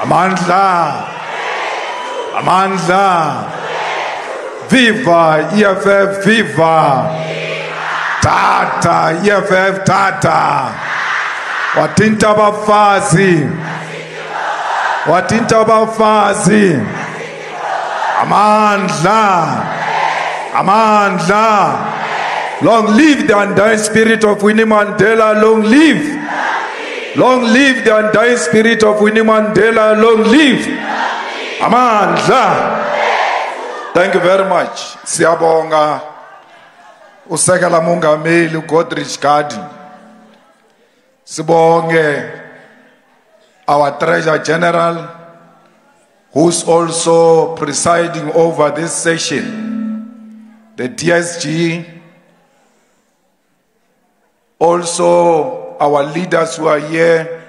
Amandla. Amandla. Viva EFF, viva. Tata, EFF, tata. Watinta abafazi. Watinta abafazi. Amandla. Amandla. Long live the undying spirit of Winnie Mandela. Long live. Long live the undying spirit of Winnie Mandela. Long live. Amandla. Thank you very much. Siyabonga usekela mongameli uGodrich Gadi. Sibonge our Treasurer General, who's also presiding over this session, the DSG, also our leaders who are here,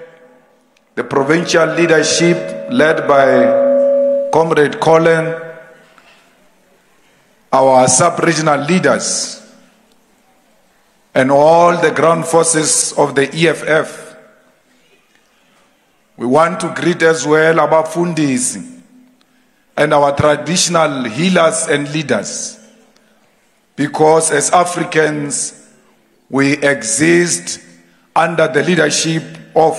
the provincial leadership led by Comrade Colin, our sub-regional leaders, and all the ground forces of the EFF. We want to greet as well our fundis and our traditional healers and leaders, because as Africans, we exist under the leadership of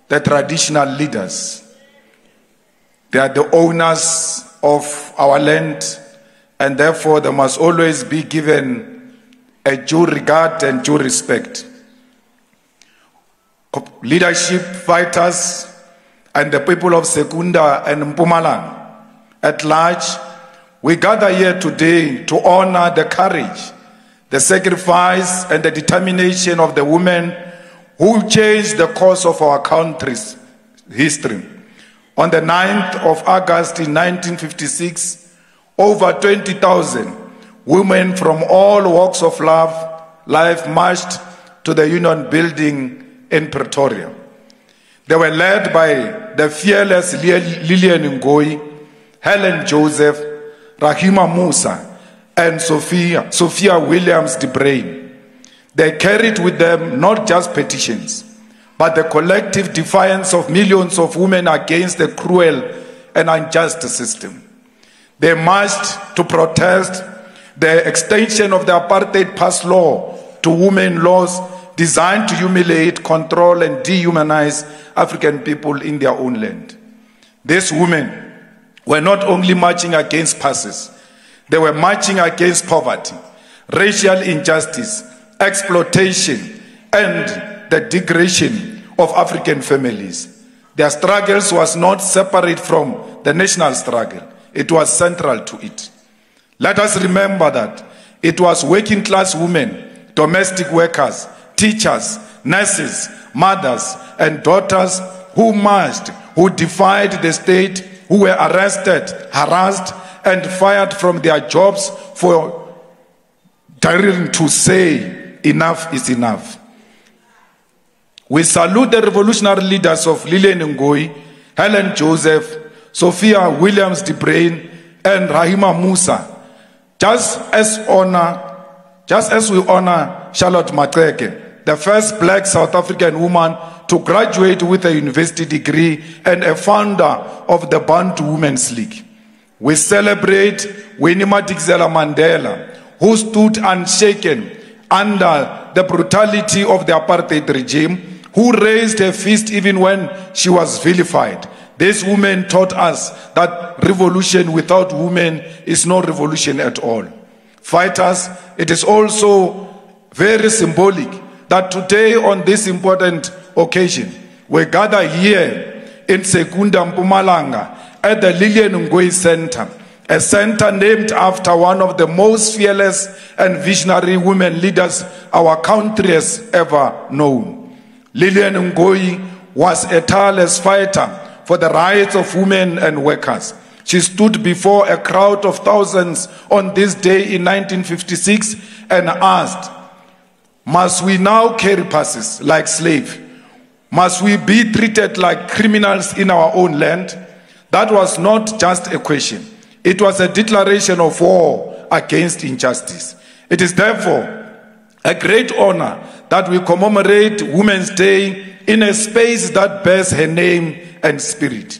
the traditional leaders. They are the owners of our land, and therefore they must always be given a due regard and due respect. Leadership fighters and the people of Sekunda and Mpumalanga at large, we gather here today to honor the courage, the sacrifice and the determination of the women who changed the course of our country's history. On the 9th of August in 1956, over 20,000 women from all walks of life marched to the Union Building in Pretoria. They were led by the fearless Lillian Ngoyi, Helen Joseph, Rahima Musa, and Sophia Williams de Bruyn. They carried with them not just petitions, but the collective defiance of millions of women against the cruel and unjust system. They marched to protest the extension of the apartheid pass law to women, laws designed to humiliate, control, and dehumanize African people in their own land. These women were not only marching against passes, they were marching against poverty, racial injustice, exploitation, and the degradation of African families. Their struggles was not separate from the national struggle. It was central to it. Let us remember that it was working class women, domestic workers, teachers, nurses, mothers, and daughters who marched, who defied the state, who were arrested, harassed, and fired from their jobs for daring to say enough is enough. We salute the revolutionary leaders of Lillian Ngoyi, Helen Joseph, Sophia Williams de Bruyn, and Rahima Musa, just as we honor Charlotte Maxeke, the first black South African woman to graduate with a university degree and a founder of the Bantu Women's League. We celebrate Winnie Madikizela Mandela, who stood unshaken under the brutality of the apartheid regime, who raised her fist even when she was vilified. This woman taught us that revolution without women is no revolution at all. Fighters, it is also very symbolic that today on this important occasion, we gather here in Sekunda, Mpumalanga at the Lillian Ngoyi Center, a center named after one of the most fearless and visionary women leaders our country has ever known. Lillian Ngoyi was a tireless fighter for the rights of women and workers. She stood before a crowd of thousands on this day in 1956 and asked, must we now carry passes like slaves? Must we be treated like criminals in our own land? That was not just a question. It was a declaration of war against injustice. It is therefore a great honor that we commemorate Women's Day in a space that bears her name and spirit.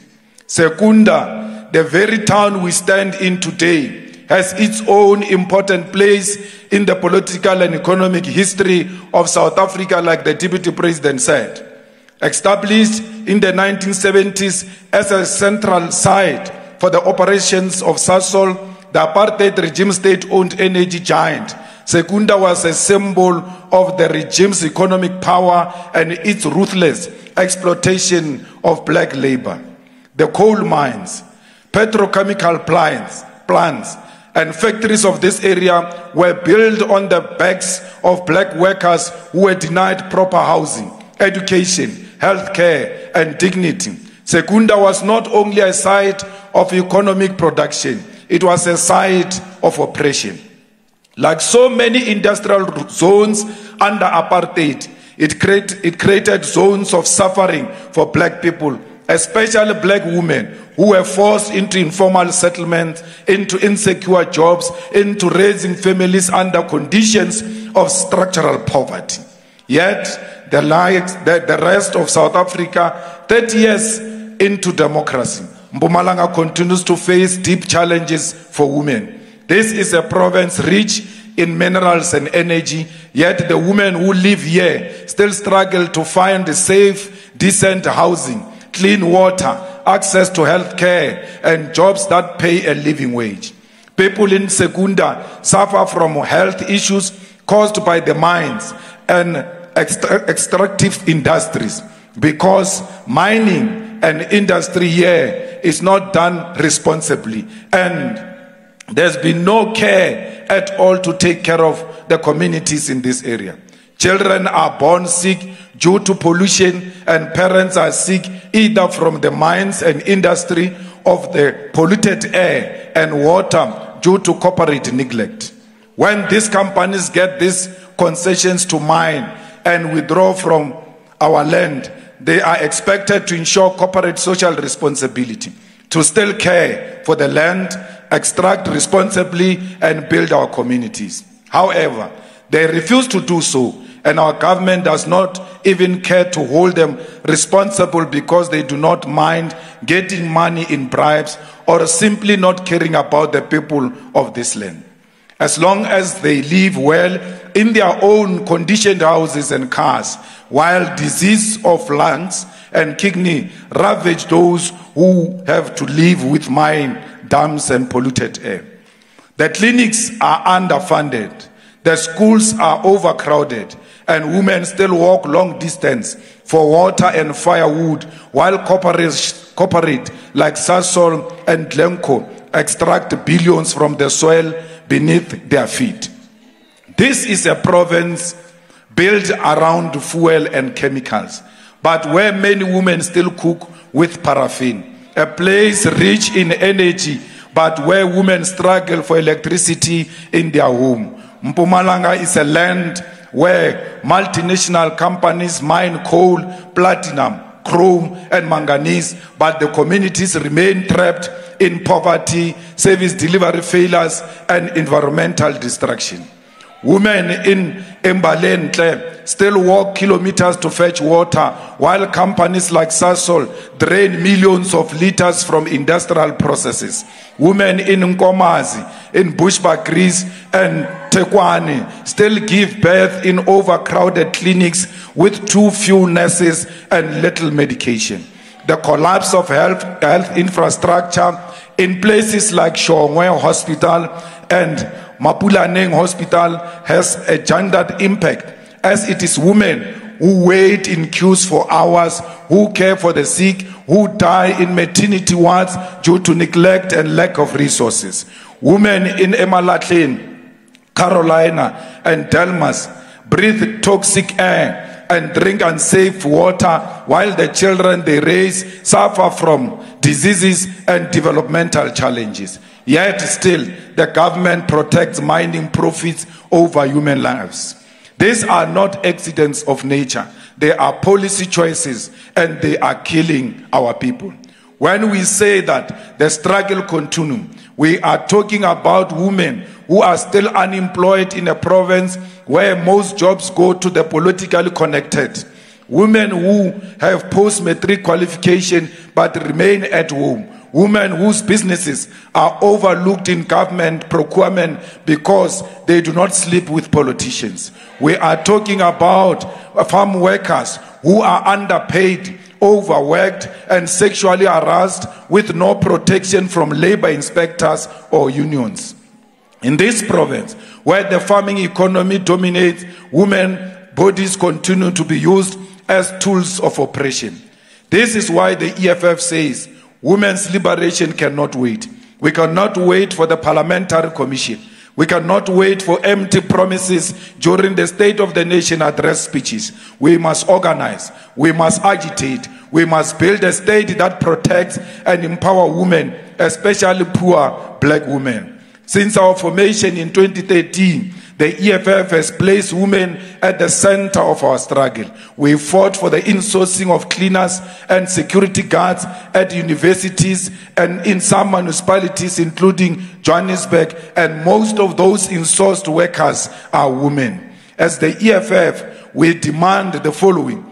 Secunda, the very town we stand in today, has its own important place in the political and economic history of South Africa, like the Deputy President said. Established in the 1970s as a central site for the operations of Sasol, the apartheid regime state-owned energy giant, Secunda was a symbol of the regime's economic power and its ruthless exploitation of black labor. The coal mines, petrochemical plants, and factories of this area were built on the backs of black workers who were denied proper housing, education, healthcare, and dignity. Secunda was not only a site of economic production, it was a site of oppression. Like so many industrial zones under apartheid, it created zones of suffering for black people, especially black women who were forced into informal settlements, into insecure jobs, into raising families under conditions of structural poverty. Yet, the rest of South Africa, 30 years into democracy, Mpumalanga continues to face deep challenges for women. This is a province rich in minerals and energy, yet the women who live here still struggle to find safe, decent housing, clean water, access to health care, and jobs that pay a living wage. People in Secunda suffer from health issues caused by the mines and extractive industries because mining and industry here is not done responsibly, and there's been no care at all to take care of the communities in this area. Children are born sick due to pollution, and parents are sick either from the mines and industry of the polluted air and water due to corporate neglect. When these companies get these concessions to mine and withdraw from our land, they are expected to ensure corporate social responsibility, to still care for the land, extract responsibly, and build our communities. However, they refuse to do so, and our government does not even care to hold them responsible because they do not mind getting money in bribes or simply not caring about the people of this land. As long as they live well in their own conditioned houses and cars, while disease of lungs and kidney ravage those who have to live with mine, dams, and polluted air. The clinics are underfunded, the schools are overcrowded, and women still walk long distance for water and firewood, while corporate like Sasol and Glencore extract billions from the soil beneath their feet. This is a province built around fuel and chemicals, but where many women still cook with paraffin. A place rich in energy, but where women struggle for electricity in their home. Mpumalanga is a land where multinational companies mine coal, platinum, chrome, and manganese, but the communities remain trapped in poverty, service delivery failures, and environmental destruction. Women in Embalentle still walk kilometers to fetch water, while companies like Sasol drain millions of liters from industrial processes. Women in Nkomazi, in Bushbuckrees, and Tekwani still give birth in overcrowded clinics with too few nurses and little medication. The collapse of health infrastructure in places like Shongwe Hospital and Mapulaneng Hospital has a gendered impact, as it is women who wait in queues for hours, who care for the sick, who die in maternity wards due to neglect and lack of resources. Women in Emalahleni, Carolina, and Delmas breathe toxic air and drink unsafe water, while the children they raise suffer from diseases and developmental challenges. Yet still, the government protects mining profits over human lives. These are not accidents of nature. They are policy choices, and they are killing our people. When we say that the struggle continues, we are talking about women who are still unemployed in a province where most jobs go to the politically connected. women who have post-matric qualification but remain at home, women whose businesses are overlooked in government procurement because they do not sleep with politicians. We are talking about farm workers who are underpaid, overworked, and sexually harassed with no protection from labor inspectors or unions. In this province, where the farming economy dominates, women bodies continue to be used as tools of oppression. This is why the EFF says women's liberation cannot wait. We cannot wait for the Parliamentary Commission. We cannot wait for empty promises during the State of the Nation address speeches. We must organize. We must agitate. We must build a state that protects and empowers women, especially poor black women. Since our formation in 2013, the EFF has placed women at the center of our struggle. We fought for the insourcing of cleaners and security guards at universities and in some municipalities, including Johannesburg, and most of those insourced workers are women. As the EFF, we demand the following: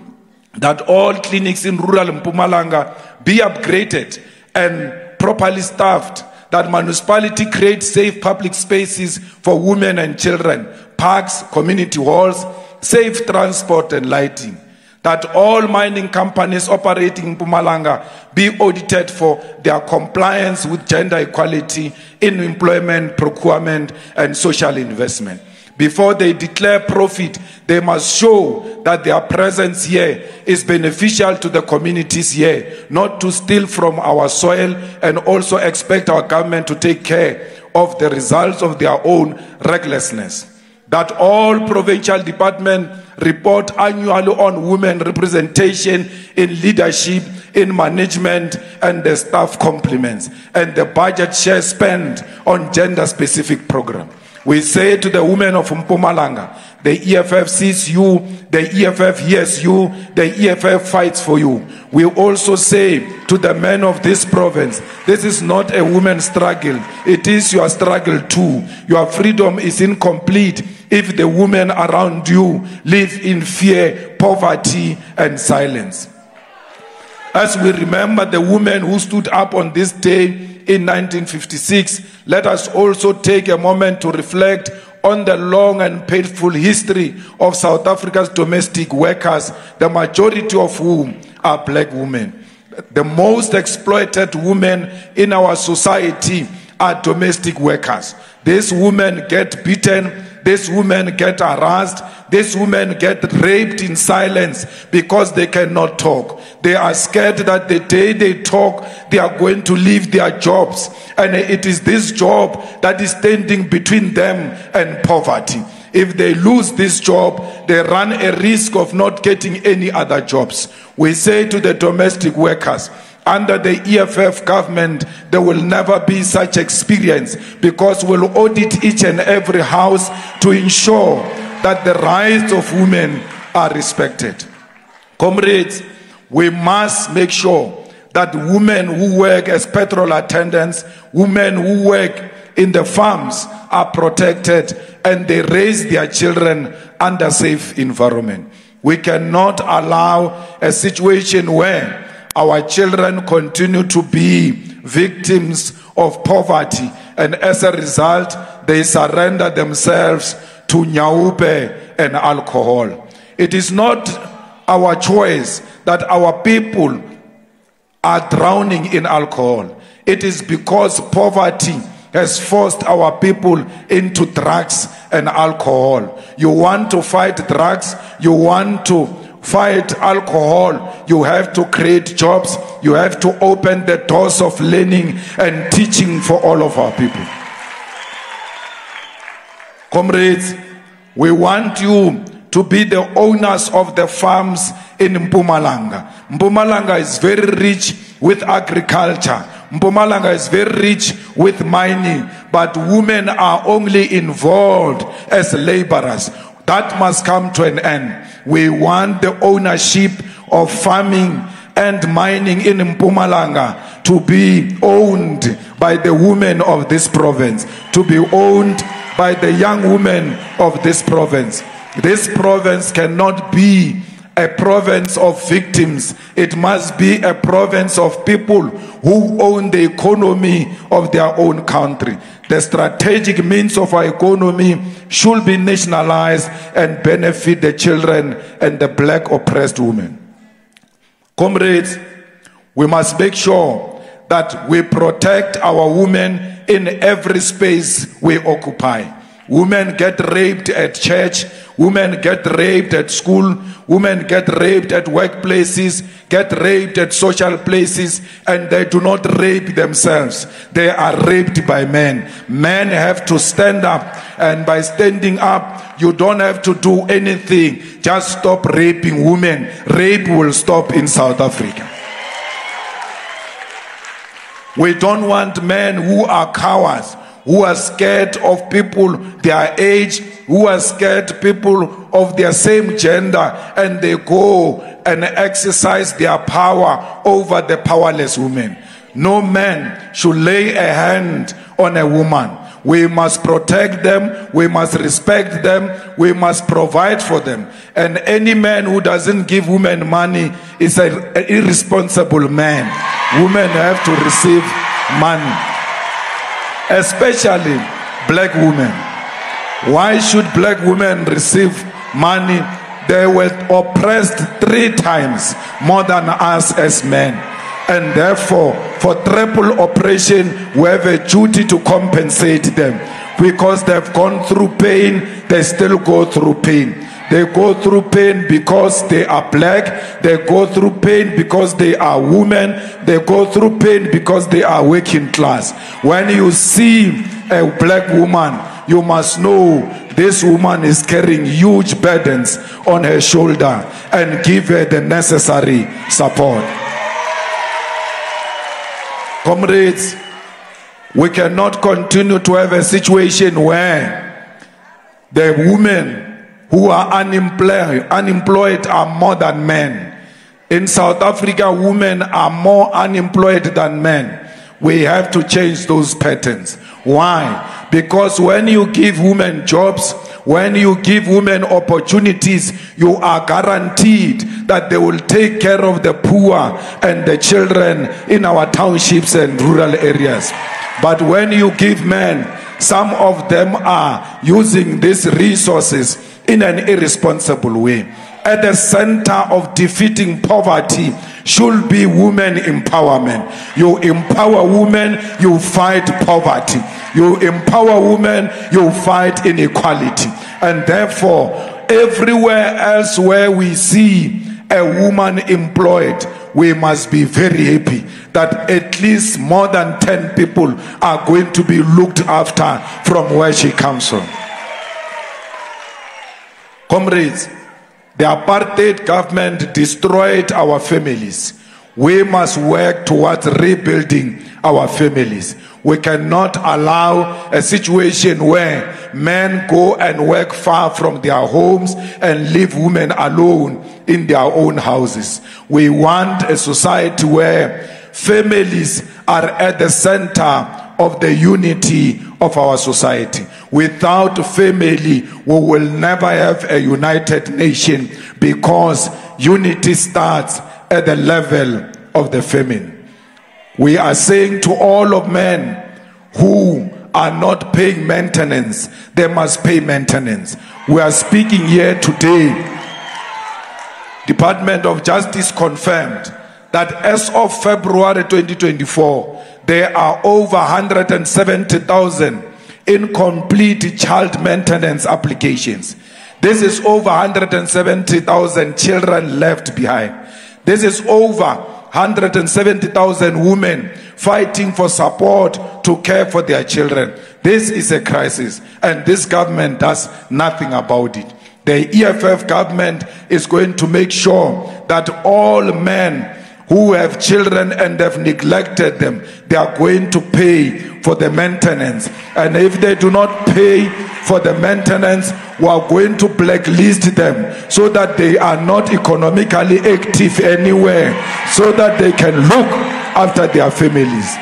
that all clinics in rural Mpumalanga be upgraded and properly staffed, that municipality creates safe public spaces for women and children, parks, community halls, safe transport and lighting, that all mining companies operating in Mpumalanga be audited for their compliance with gender equality in employment, procurement, and social investment. Before they declare profit, they must show that their presence here is beneficial to the communities here, not to steal from our soil and also expect our government to take care of the results of their own recklessness. That all provincial departments report annually on women representation in leadership, in management, and the staff complements, and the budget share spent on gender-specific programs. We say to the women of Mpumalanga, the EFF sees you, the EFF hears you, the EFF fights for you. We also say to the men of this province, this is not a women's struggle, it is your struggle too. Your freedom is incomplete if the women around you live in fear, poverty, and silence. As we remember the women who stood up on this day in 1956, let us also take a moment to reflect on the long and painful history of South Africa's domestic workers, the majority of whom are black women. The most exploited women in our society are domestic workers. These women get beaten, these women get harassed, these women get raped in silence because they cannot talk. They are scared that the day they talk, they are going to leave their jobs. And it is this job that is standing between them and poverty. If they lose this job, they run a risk of not getting any other jobs. We say to the domestic workers, under the EFF government, there will never be such experience, because we'll audit each and every house to ensure that the rights of women are respected. Comrades, we must make sure that women who work as petrol attendants, women who work in the farms are protected and they raise their children under safe environment. We cannot allow a situation where our children continue to be victims of poverty, and as a result, they surrender themselves to nyaupe and alcohol. It is not our choice that our people are drowning in alcohol. It is because poverty has forced our people into drugs and alcohol. You want to fight drugs, you want to fight alcohol, you have to create jobs, you have to open the doors of learning and teaching for all of our people. Comrades, we want you to be the owners of the farms in Mpumalanga. Mpumalanga is very rich with agriculture. Mpumalanga is very rich with mining, but women are only involved as laborers. That must come to an end. We want the ownership of farming and mining in Mpumalanga to be owned by the women of this province, to be owned by the young women of this province. This province cannot be a province of victims. It must be a province of people who own the economy of their own country. The strategic means of our economy should be nationalized and benefit the children and the black oppressed women. Comrades, we must make sure that we protect our women in every space we occupy. Women get raped at church, women get raped at school, women get raped at workplaces, get raped at social places, and they do not rape themselves. They are raped by men. Men have to stand up, and by standing up, you don't have to do anything. Just stop raping women. Rape will stop in South Africa. We don't want men who are cowards, who are scared of people their age, who are scared people of their same gender, and they go and exercise their power over the powerless women. No man should lay a hand on a woman. We must protect them, we must respect them, we must provide for them. And any man who doesn't give women money is an irresponsible man. Women have to receive money. Especially black women. Why should black women receive money? They were oppressed 3 times more than us as men. And therefore, for triple oppression, we have a duty to compensate them. Because they've gone through pain, they still go through pain. They go through pain because they are black. They go through pain because they are women. They go through pain because they are working class. When you see a black woman, you must know this woman is carrying huge burdens on her shoulder, and give her the necessary support. Comrades, we cannot continue to have a situation where the women who are unemployed are more than men. In South Africa, women are more unemployed than men. We have to change those patterns. Why? Because when you give women jobs, when you give women opportunities, you are guaranteed that they will take care of the poor and the children in our townships and rural areas. But when you give men, some of them are using these resources in an irresponsible way. At the center of defeating poverty should be women empowerment. You empower women, you fight poverty. You empower women, you fight inequality. And therefore, everywhere else where we see a woman employed, we must be very happy that at least more than 10 people are going to be looked after from where she comes from. Comrades, the apartheid government destroyed our families. We must work towards rebuilding our families. We cannot allow a situation where men go and work far from their homes and leave women alone in their own houses. We want a society where families are at the center of the unity of our society. Without family, we will never have a united nation, because unity starts at the level of the family. We are saying to all of men who are not paying maintenance, they must pay maintenance. We are speaking here today. Department of Justice confirmed that as of February 2024, there are over 170,000 incomplete child maintenance applications. This is over 170,000 children left behind. This is over 170,000 women fighting for support to care for their children. This is a crisis, and this government does nothing about it. The EFF government is going to make sure that all men who have children and have neglected them, they are going to pay for the maintenance. And if they do not pay for the maintenance, we are going to blacklist them so that they are not economically active anywhere, so that they can look after their families.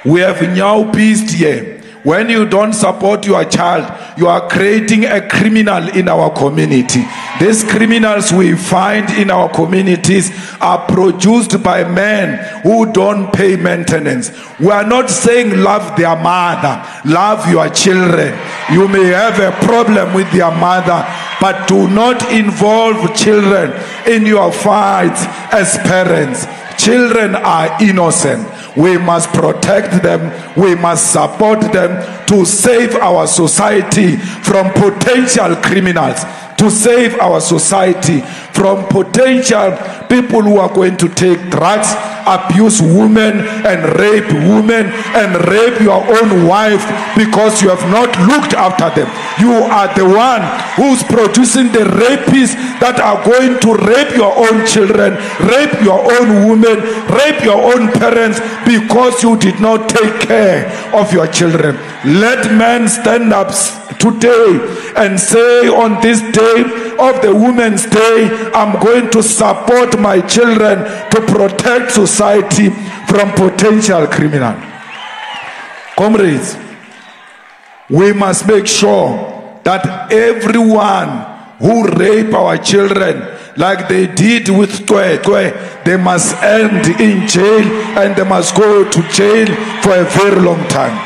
We have now peace here. When you don't support your child, you are creating a criminal in our community. These criminals we find in our communities are produced by men who don't pay maintenance. We are not saying love their mother, love your children. You may have a problem with their mother, but do not involve children in your fights as parents. Children are innocent. We must protect them. We must support them to save our society from potential criminals, to save our society from potential people who are going to take drugs, abuse women and rape your own wife because you have not looked after them. You are the one who's producing the rapists that are going to rape your own children, rape your own women, rape your own parents because you did not take care of your children. Let men stand up today and say, on this day of the Women's Day, I'm going to support my children to protect society from potential criminal. Comrades, we must make sure that everyone who rape our children like they did with Twe, they must end in jail, and they must go to jail for a very long time.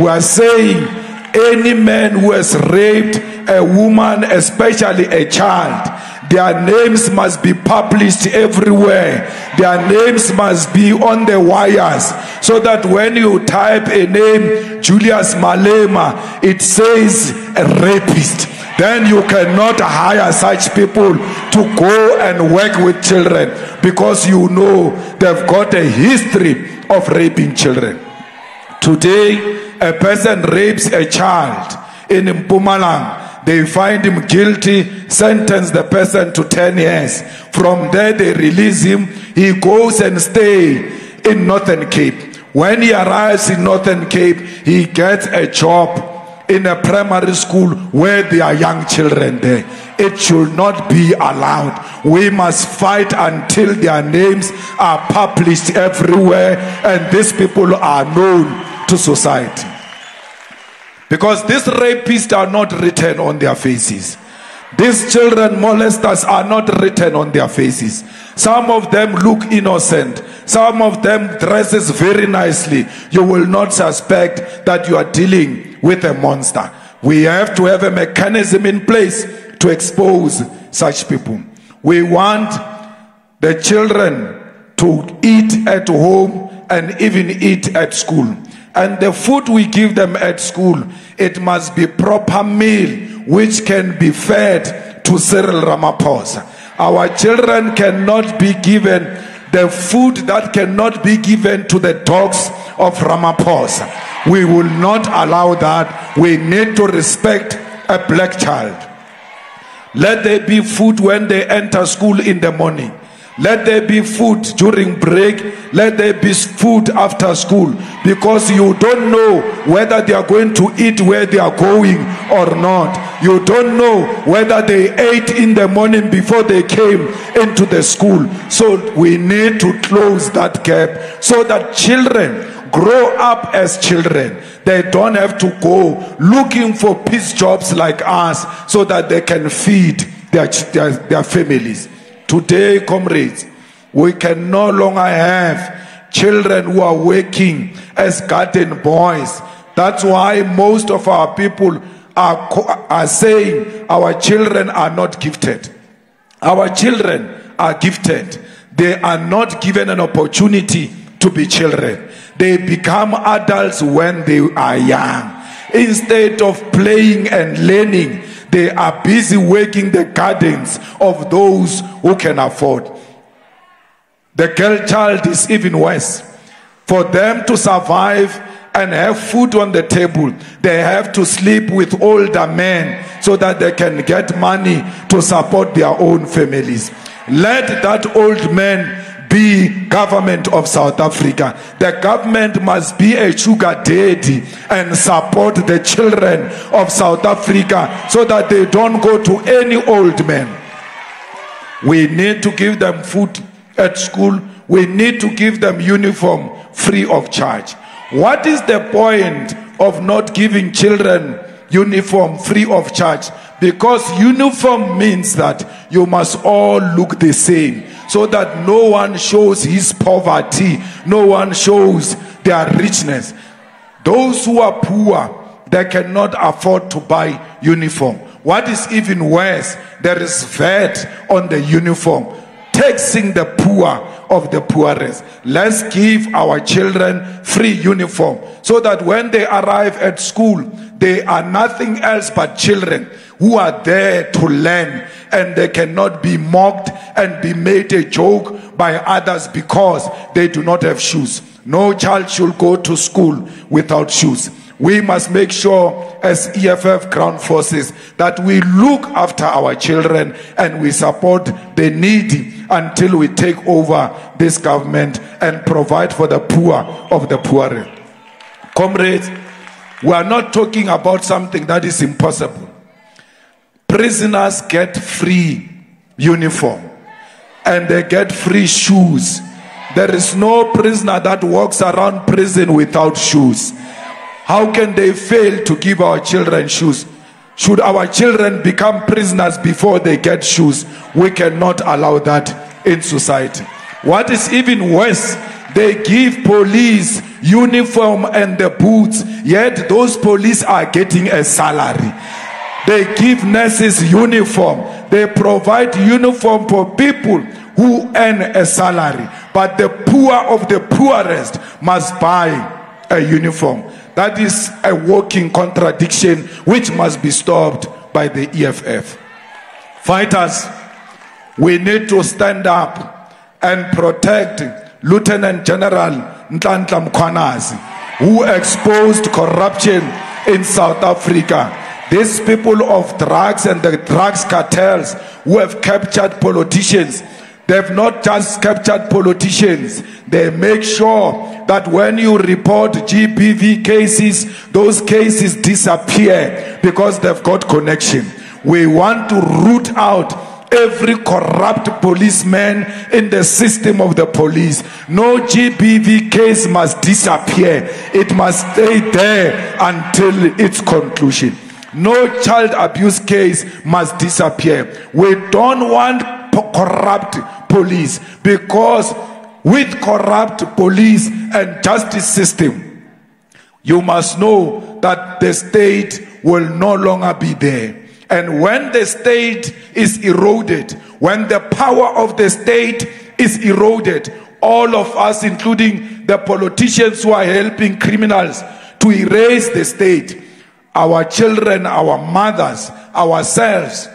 We are saying any man who has raped a woman, especially a child, their names must be published everywhere. Their names must be on the wires, so that when you type a name, Julius Malema, it says a rapist. Then you cannot hire such people to go and work with children, because you know they've got a history of raping children. Today, a person rapes a child in Mpumalanga. They find him guilty, sentence the person to 10 years. From there they release him. He goes and stays in Northern Cape. When he arrives in Northern Cape, he gets a job in a primary school where there are young children there. It should not be allowed. We must fight until their names are published everywhere and these people are known to society. Because these rapists are not written on their faces. These children molesters are not written on their faces. Some of them look innocent. Some of them dresses very nicely. You will not suspect that you are dealing with a monster. We have to have a mechanism in place to expose such people. We want the children to eat at home and even eat at school. And the food we give them at school, it must be proper meal which can be fed to Cyril Ramaphosa. Our children cannot be given the food that cannot be given to the dogs of Ramaphosa. We will not allow that. We need to respect a black child. Let there be food when they enter school in the morning. Let there be food during break. Let there be food after school, because you don't know whether they are going to eat where they are going or not. You don't know whether they ate in the morning before they came into the school. So we need to close that gap so that children grow up as children. They don't have to go looking for piece jobs like us so that they can feed their families. Today, comrades, we can no longer have children who are working as garden boys. That's why most of our people are saying our children are not gifted. Our children are gifted. They are not given an opportunity to be children. They become adults when they are young. Instead of playing and learning, they are busy working the gardens of those who can afford. The girl child is even worse. For them to survive and have food on the table, they have to sleep with older men so that they can get money to support their own families. Let that old man be government of South Africa. The government must be a sugar daddy and support the children of South Africa so that they don't go to any old man. We need to give them food at school. We need to give them uniform free of charge. What is the point of not giving children uniform free of charge, because uniform means that you must all look the same, so that no one shows his poverty, no one shows their richness. Those who are poor, they cannot afford to buy uniform. What is even worse, there is VAT on the uniform, taxing the poor of the poorest. Let's give our children free uniform, so that when they arrive at school, they are nothing else but children who are there to learn, and they cannot be mocked and be made a joke by others because they do not have shoes. No child should go to school without shoes. We must make sure as EFF Ground Forces that we look after our children and we support the needy until we take over this government and provide for the poor of the poor. Comrades, we are not talking about something that is impossible. Prisoners get free uniform and they get free shoes. There is no prisoner that walks around prison without shoes. How can they fail to give our children shoes? Should our children become prisoners before they get shoes? We cannot allow that in society. What is even worse, they give police uniform and the boots, yet those police are getting a salary. They give nurses uniform. They provide uniform for people who earn a salary. But the poor of the poorest must buy a uniform. That is a walking contradiction which must be stopped by the EFF. Fighters, we need to stand up and protect Lieutenant General Nhlanhla Mkhwanazi, who exposed corruption in South Africa. These people of drugs and the drugs cartels who have captured politicians, they have not just captured politicians, they make sure that when you report GBV cases, those cases disappear because they've got connection. We want to root out every corrupt policeman in the system of the police. No GBV case must disappear. It must stay there until its conclusion. No child abuse case must disappear. We don't want corrupt police, because with corrupt police and justice system, you must know that the state will no longer be there. And when the state is eroded, when the power of the state is eroded, all of us, including the politicians who are helping criminals to erase the state, our children, our mothers, ourselves,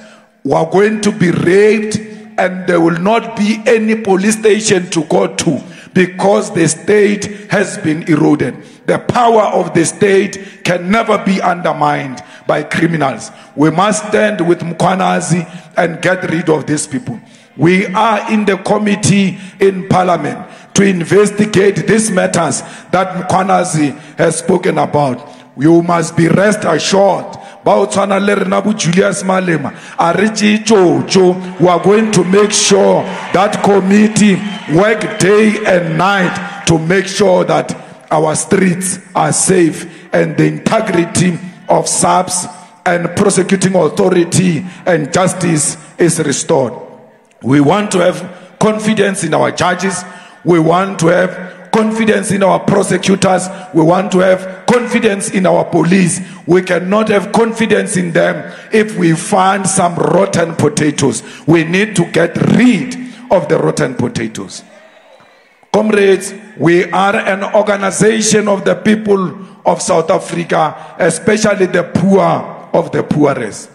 we are going to be raped, and there will not be any police station to go to because the state has been eroded. The power of the state can never be undermined by criminals. We must stand with Mkhwanazi and get rid of these people. We are in the committee in Parliament to investigate these matters that Mkhwanazi has spoken about. You must be rest assured. Julius Malema, we are going to make sure that committee work day and night to make sure that our streets are safe and the integrity of SAPS and prosecuting authority and justice is restored. We want to have confidence in our judges. We want to have confidence in our prosecutors. We want to have confidence in our police. We cannot have confidence in them if we find some rotten potatoes. We need to get rid of the rotten potatoes. Comrades, we are an organization of the people of South Africa, especially the poor of the poorest.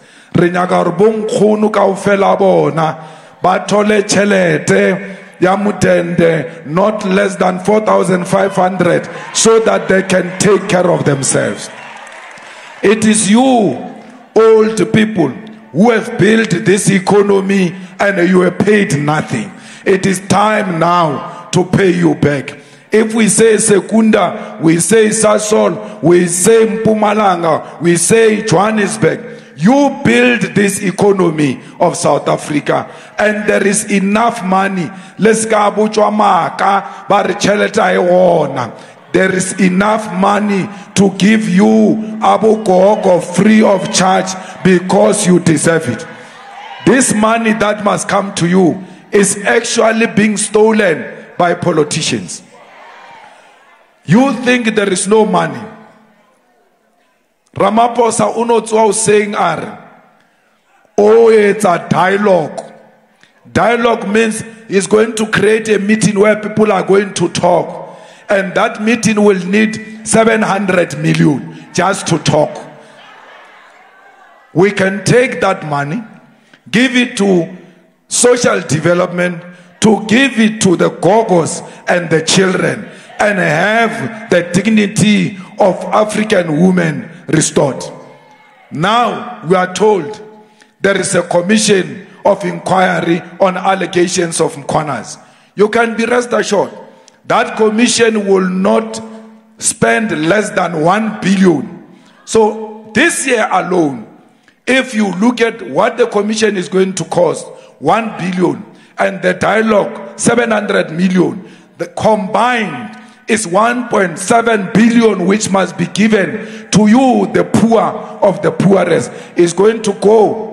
Not less than 4,500, so that they can take care of themselves. It is you, old people, who have built this economy and you have paid nothing. It is time now to pay you back. If we say Secunda, we say Sasol, we say Mpumalanga, we say Johannesburg, you build this economy of South Africa, and there is enough money. there is enough money to give you Abu Gogo free of charge because you deserve it. This money that must come to you is actually being stolen by politicians. You think there is no money. Ramaphosa unotswa saying oh, it's a dialogue. Dialogue means he's going to create a meeting where people are going to talk. And that meeting will need 700 million just to talk. We can take that money, give it to social development, to give it to the gogos and the children, and have the dignity of African women restored. Now we are told there is a commission of inquiry on allegations of mkwanas. You can be rest assured that commission will not spend less than 1 billion. So this year alone, if you look at what the commission is going to cost, 1 billion, and the dialogue 700 million, the combined is 1.7 billion, which must be given to you, the poor of the poorest, is going to go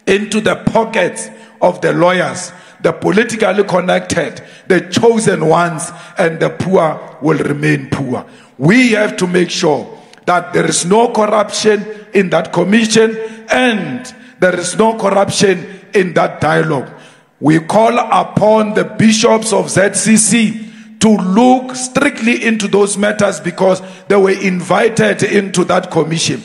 into the pockets of the lawyers, the politically connected, the chosen ones, and the poor will remain poor. We have to make sure that there is no corruption in that commission and there is no corruption in that dialogue. We call upon the bishops of ZCC to look strictly into those matters because they were invited into that commission.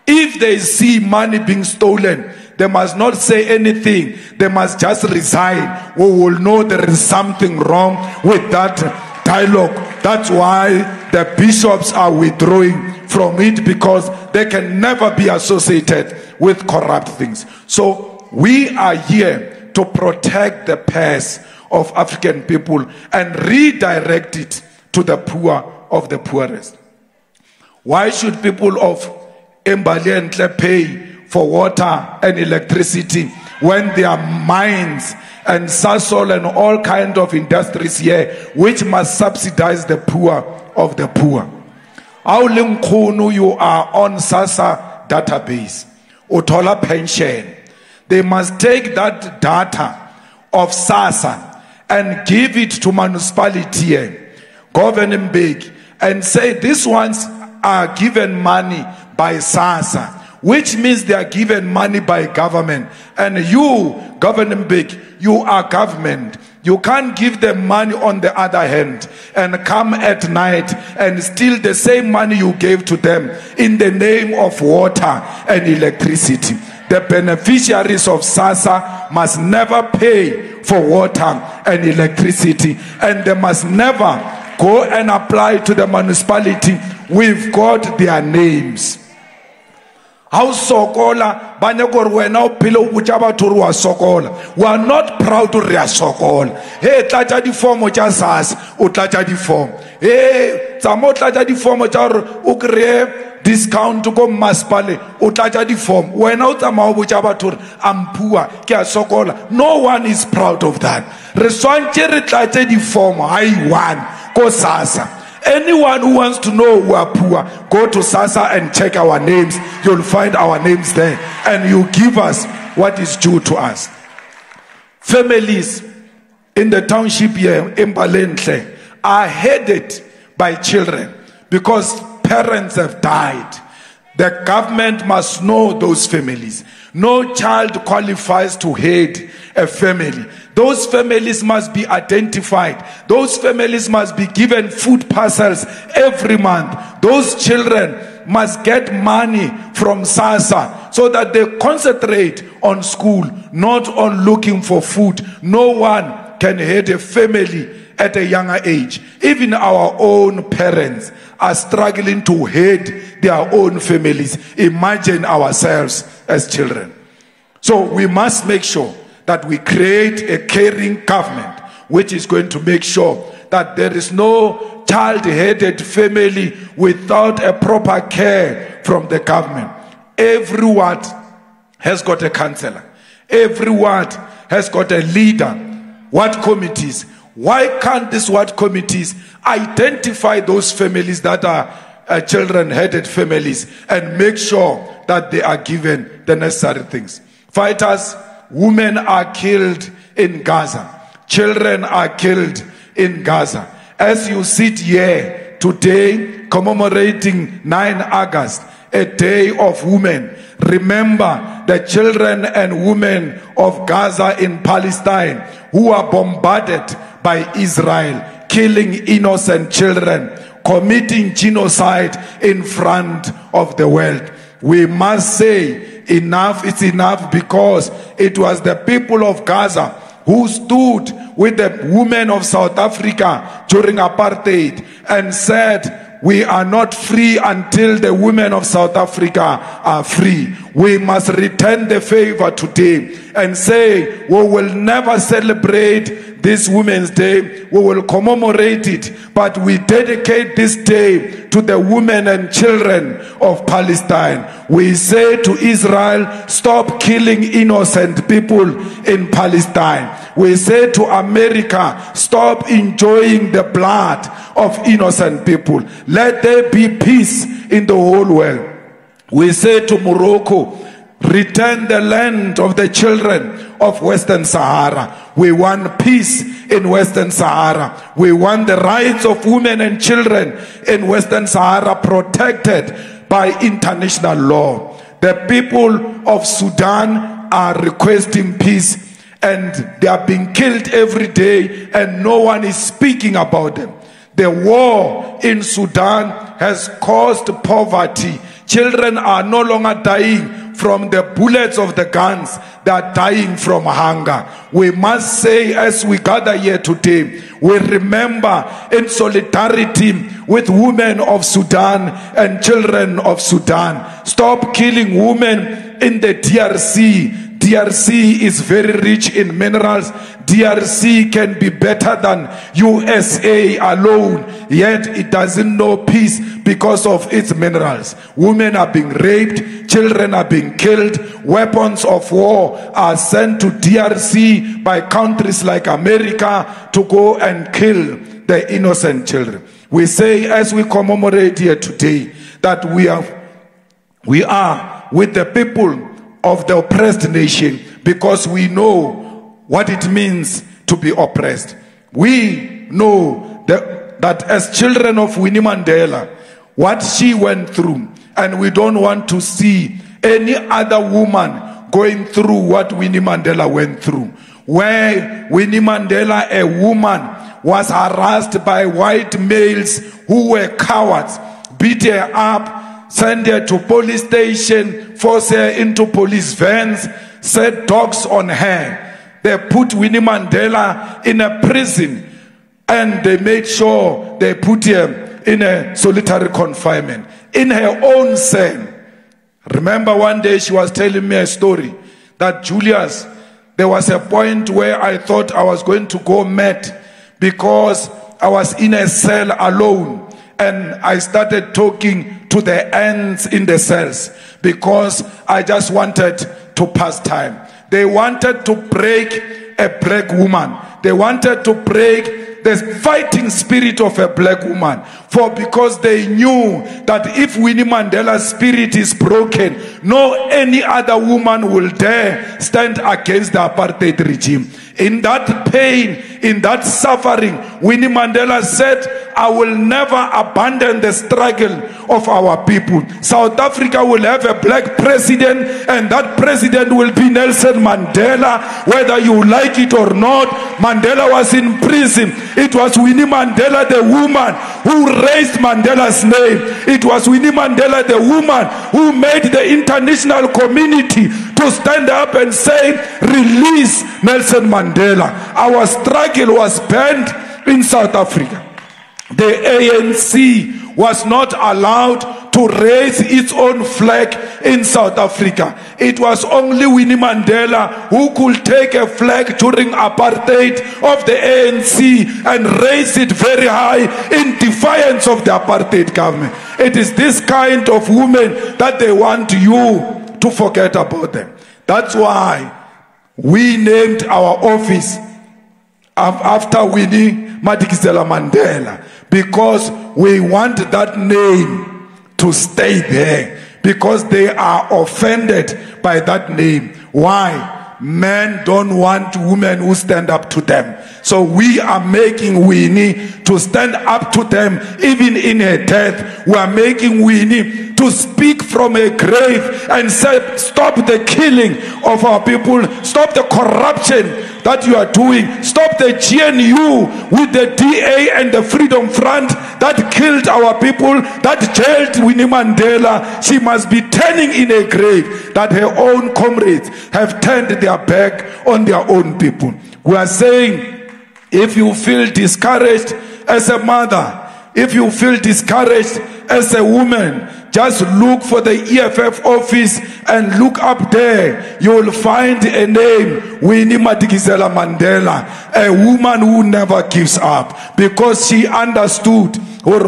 If they see money being stolen, they must not say anything. They must just resign. We will know there is something wrong with that dialogue. That's why the bishops are withdrawing from it, because they can never be associated with corrupt things. So we are here to protect the purse of African people and redirect it to the poor of the poorest. Why should people of Embalentle pay for water and electricity when there are mines and Sasol and all kinds of industries here which must subsidize the poor of the poor? You are on SASSA database, Utola pension. They must take that data of SASSA and give it to municipality, governing big, and say these ones are given money by SASSA, which means they are given money by government. And you, governing big, you are government. You can't give them money on the other hand and come at night and steal the same money you gave to them in the name of water and electricity. The beneficiaries of SASSA must never pay for water and electricity, and they must never go and apply to the municipality. We've got their names. How sokola banyakor wena upilo buchaba turu wa sokola. We are not proud to rea sokola. Hey, tlacha di form cha SASSA, o tlacha di form. Hey, tsamo tlacha di form cha o kree discount go maspale, o tlacha di form. Wena o tsama buchaba turu I'm poor, ke a sokola. No one is proud of that. Re swantse re tlacha di form hai one ko SASSA. Anyone who wants to know we are poor, go to SASSA and check our names. You'll find our names there, and you give us what is due to us. Families in the township here in Balenhle are headed by children because parents have died. The government must know those families. No child qualifies to head a family. Those families must be identified. Those families must be given food parcels every month. Those children must get money from SASSA so that they concentrate on school, not on looking for food. No one can head a family at a younger age. Even our own parents are struggling to head their own families. Imagine ourselves as children. So we must make sure that we create a caring government which is going to make sure that there is no child-headed family without a proper care from the government. Every ward has got a councillor. Every ward has got a leader. Ward committees. Why can't these ward committees Identify those families that are children-headed families and make sure that they are given the necessary things. Fighters, women are killed in Gaza. Children are killed in Gaza. As you sit here today commemorating 9 August, a day of women, remember the children and women of Gaza in Palestine who are bombarded by Israel, killing innocent children, committing genocide in front of the world. We must say enough is enough, because it was the people of Gaza who stood with the women of South Africa during apartheid and said, we are not free until the women of South Africa are free. We must return the favor today and say, we will never celebrate this Women's Day. We will commemorate it, but we dedicate this day to the women and children of Palestine. We say to Israel, stop killing innocent people in Palestine. We say to America, stop enjoying the blood of innocent people. Let there be peace in the whole world. We say to Morocco, return the land of the children of Western Sahara. We want peace in Western Sahara. We want the rights of women and children in Western Sahara protected by international law. The people of Sudan are requesting peace, and they are being killed every day, and no one is speaking about them. The war in Sudan has caused poverty. Children are no longer dying from the bullets of the guns. They are dying from hunger. We must say, as we gather here today, we remember in solidarity with women of Sudan and children of Sudan. Stop killing women in the DRC. DRC is very rich in minerals. DRC can be better than USA alone, yet it doesn't know peace because of its minerals. Women are being raped, children are being killed, weapons of war are sent to DRC by countries like America to go and kill the innocent children. We say, as we commemorate here today, that we are with the people of the oppressed nation, because we know what it means to be oppressed. We know that as children of Winnie Mandela, what she went through, and we don't want to see any other woman going through what Winnie Mandela went through, where Winnie Mandela, a woman, was harassed by white males who were cowards, beat her up, send her to police station, force her into police vans, set dogs on her. They put Winnie Mandela in a prison, and they made sure they put her in a solitary confinement in her own cell. Remember, one day she was telling me a story that, Julius, there was a point where I thought I was going to go mad because I was in a cell alone, and I started talking to the ants in the cells because I just wanted to pass time. They wanted to break a black woman. They wanted to break the fighting spirit of a black woman, because they knew that if Winnie Mandela's spirit is broken, no any other woman will dare stand against the apartheid regime. In that pain, in that suffering, Winnie Mandela said, I will never abandon the struggle of our people. South Africa will have a black president, and that president will be Nelson Mandela, whether you like it or not. Mandela was in prison. It was Winnie Mandela, the woman, who raised Mandela's name. It was Winnie Mandela, the woman, who made the international community to stand up and say, release Nelson Mandela. Our struggle was banned in South Africa. The ANC was not allowed to raise its own flag in South Africa. It was only Winnie Mandela who could take a flag during apartheid of the ANC and raise it very high in defiance of the apartheid government. It is this kind of women that they want you to forget about them. That's why we named our office after Winnie Madikizela Mandela, because we want that name to stay there, because they are offended by that name. Why? Men don't want women who stand up to them. So we are making Winnie to stand up to them. Even in her death, we are making Winnie to speak from her grave and say, stop the killing of our people, stop the corruption that you are doing, stop the GNU with the DA and the Freedom Front that killed our people, that jailed Winnie Mandela. She must be turning in a grave that her own comrades have turned their back on their own people. We are saying, if you feel discouraged as a mother, if you feel discouraged as a woman, just look for the EFF office and look up there. You will find a name, Winnie Madikizela Mandela, a woman who never gives up, because she understood. And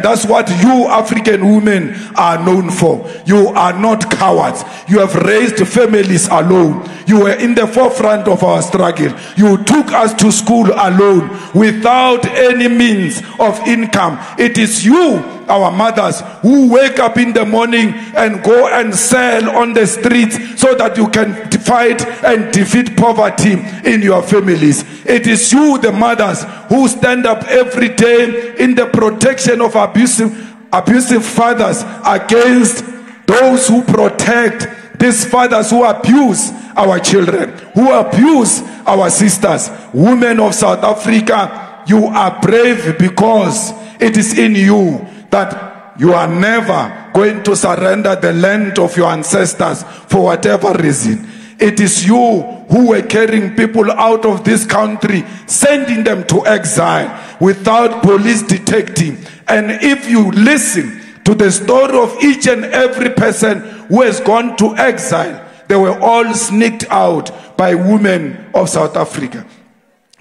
that's what you African women are known for. You are not cowards. You have raised families alone. You were in the forefront of our struggle. You took us to school alone without any means of income. It is you, our mothers, who wake up in the morning and go and sell on the streets so that you can fight and defeat poverty in your families. It is you, the mothers, who stand up every day in the protection of abusive fathers against those who protect these fathers who abuse our children, who abuse our sisters. Women of South Africa, you are brave because it is in you that you are never going to surrender the land of your ancestors for whatever reason. It is you who were carrying people out of this country, sending them to exile without police detecting. And if you listen to the story of each and every person who has gone to exile, they were all sneaked out by women of South Africa.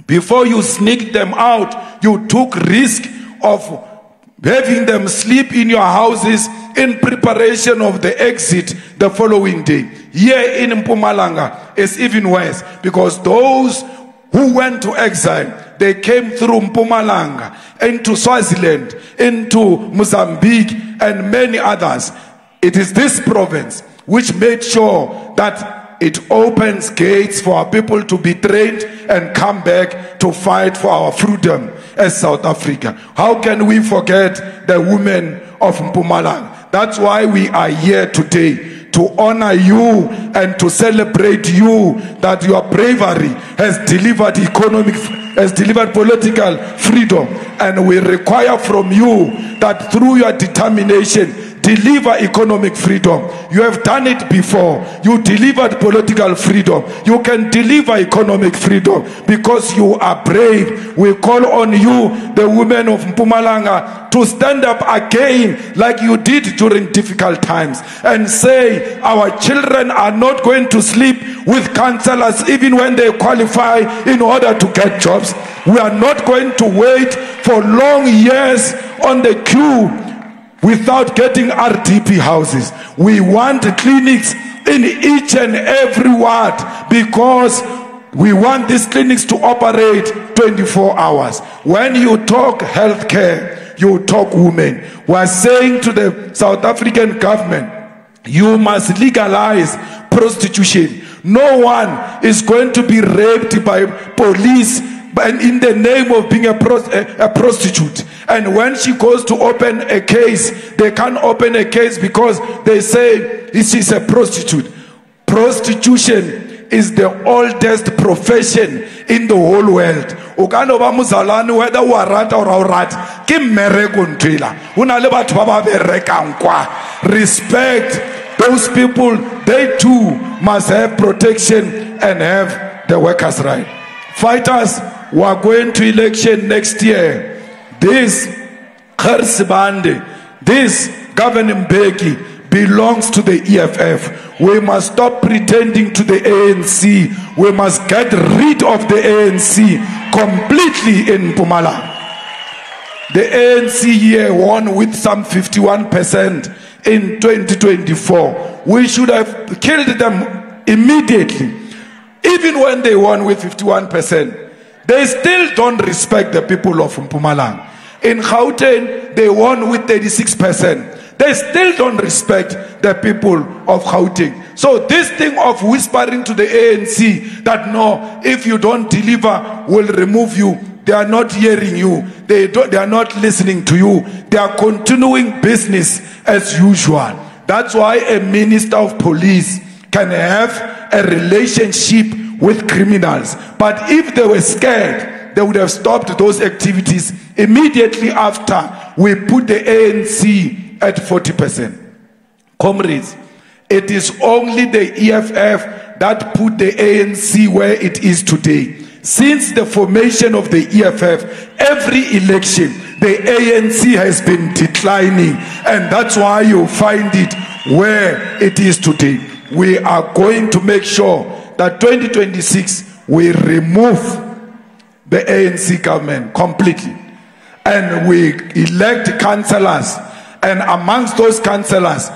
Before you sneaked them out, you took risk of having them sleep in your houses in preparation of the exit the following day. Here in Mpumalanga, it's even worse, because those who went to exile, they came through Mpumalanga, into Swaziland, into Mozambique, and many others. It is this province which made sure that it opens gates for our people to be trained and come back to fight for our freedom as South Africa. How can we forget the women of Mpumalanga? That's why we are here today, to honor you and to celebrate you, that your bravery has delivered political freedom. And we require from you that through your determination, deliver economic freedom. You have done it before. You delivered political freedom. You can deliver economic freedom because you are brave. We call on you, the women of Mpumalanga, to stand up again like you did during difficult times and say, our children are not going to sleep with counselors even when they qualify in order to get jobs. We are not going to wait for long years on the queue without getting RDP houses. We want clinics in each and every ward, because we want these clinics to operate 24 hours. When you talk healthcare, you talk women. We are saying to the South African government, you must legalize prostitution. No one is going to be raped by police in the name of being a prostitute. And when she goes to open a case, they can't open a case because they say she's a prostitute. Prostitution is the oldest profession in the whole world. Whether you are right or right, respect those people. They too must have protection and have the workers' right. Fighters, we are going to election next year. This Kharsibande, this governing Beki belongs to the EFF. We must stop pretending to the ANC. We must get rid of the ANC completely in Mpumalanga. The ANC here won with some 51% in 2024. We should have killed them immediately. Even when they won with 51%, They still don't respect the people of Mpumalanga. In Gauteng, they won with 36%. They still don't respect the people of Gauteng. So this thing of whispering to the ANC that no, if you don't deliver, we'll remove you. They are not hearing you. They are not listening to you. They are continuing business as usual. That's why a minister of police can have a relationship with criminals. But if they were scared, they would have stopped those activities immediately after we put the ANC at 40%. Comrades, it is only the EFF that put the ANC where it is today. Since the formation of the EFF, every election, the ANC has been declining, and that's why you find it where it is today. We are going to make sure that 2026, we remove the ANC government completely, and we elect councillors, and amongst those councillors,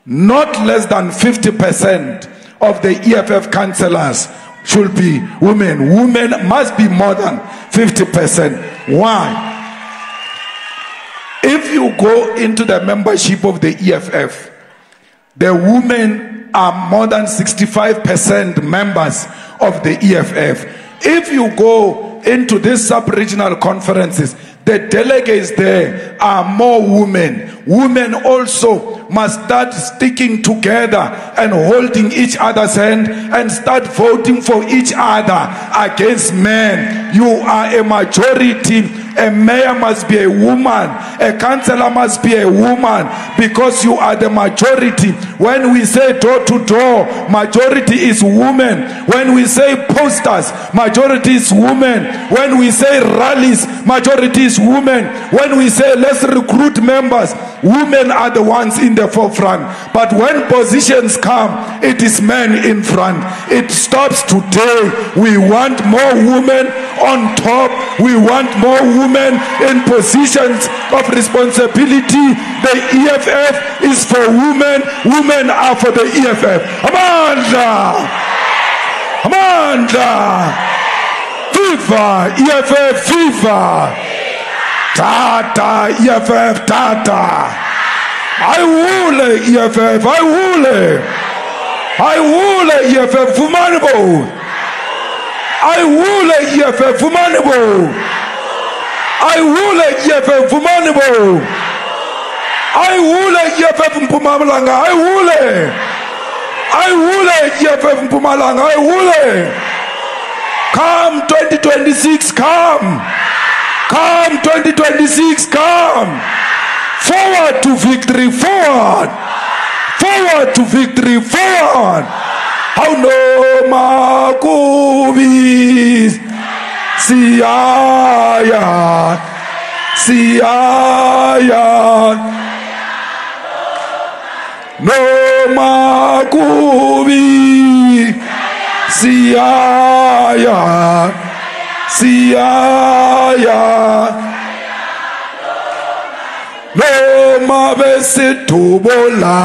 not less than 50% of the EFF councillors should be women. Women must be more than 50%. Why? If you go into the membership of the EFF, the women are more than 65% members of the EFF. If you go into these sub-regional conferences, the delegates there are more women. Women also must start sticking together and holding each other's hand and start voting for each other against men. You are a majority. A mayor must be a woman. A councillor must be a woman, because you are the majority. When we say door to door, majority is women. When we say posters, majority is women. When we say rallies, majority is women. When we say let's recruit members, women are the ones in the forefront. But when positions come, it is men in front. It stops today. We want more women on top. We want more women in positions of responsibility. The EFF is for women. Women are for the EFF. Amanda! Amanda! Viva! EFF! Viva! Tata! EFF! Tata! I will EFF! I will! I will EFF! Fumanable! I will EFF! Fumanable! I will EFF Fumanable! I will EFF Mpumalanga! I will EFF Mpumalanga! I will! Come 2026, come! Come 2026, come! Forward to victory, forward! Forward to victory, forward! How no Makubis! Siaya, Siaya, no Makubi, Siaya, Siaya, no Mabesitubola,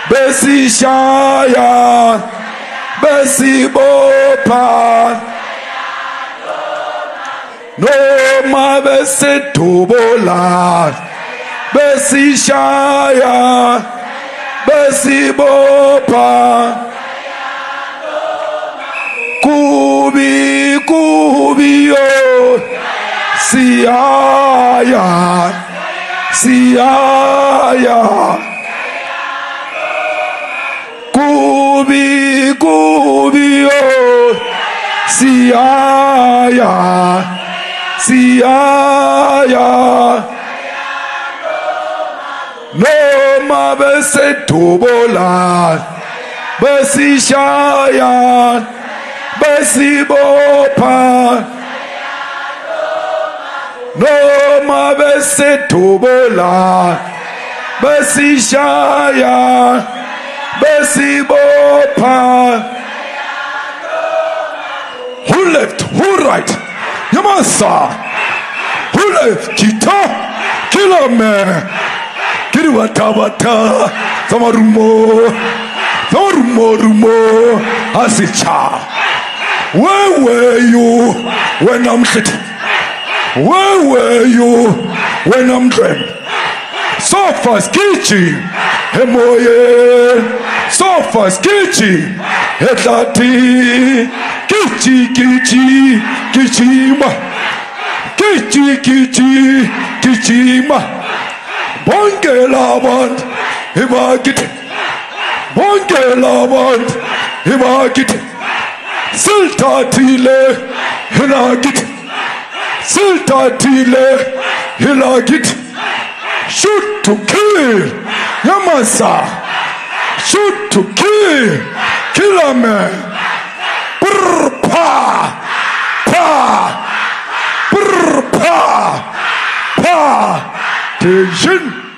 Besishaya, Besibopa. No ma bese tubola, besi shaya, besi bopa, kubi kubio, siaya, siaya, kubi kubio, siaya. Siaya, no ma bese tubola, besi shaya, besi bopa, no ma bese tubola, besi shaya, besi bopa. Who left? Who right? Yamasa, who left? Kita, Kilame, Kiriwatawata, Samarumo, Rumo, Asicha, Where were you when I'm hitting? Where were you when I'm dreaming? So fast, Kichi, Hemoye, so fast, Kichi, Hetati, Kichi, Kichi, Kichima, Kichi, Kichi, Kichima, Bonge Lavant, Hibakit, Bonge Lavant, Hibakit, Siltatile, Hilagit, Siltatile, Hilagit. Shoot to kill, Yamasa. Shoot to kill, kill a man. Brr pa, pa, brr pa, pa. Tension.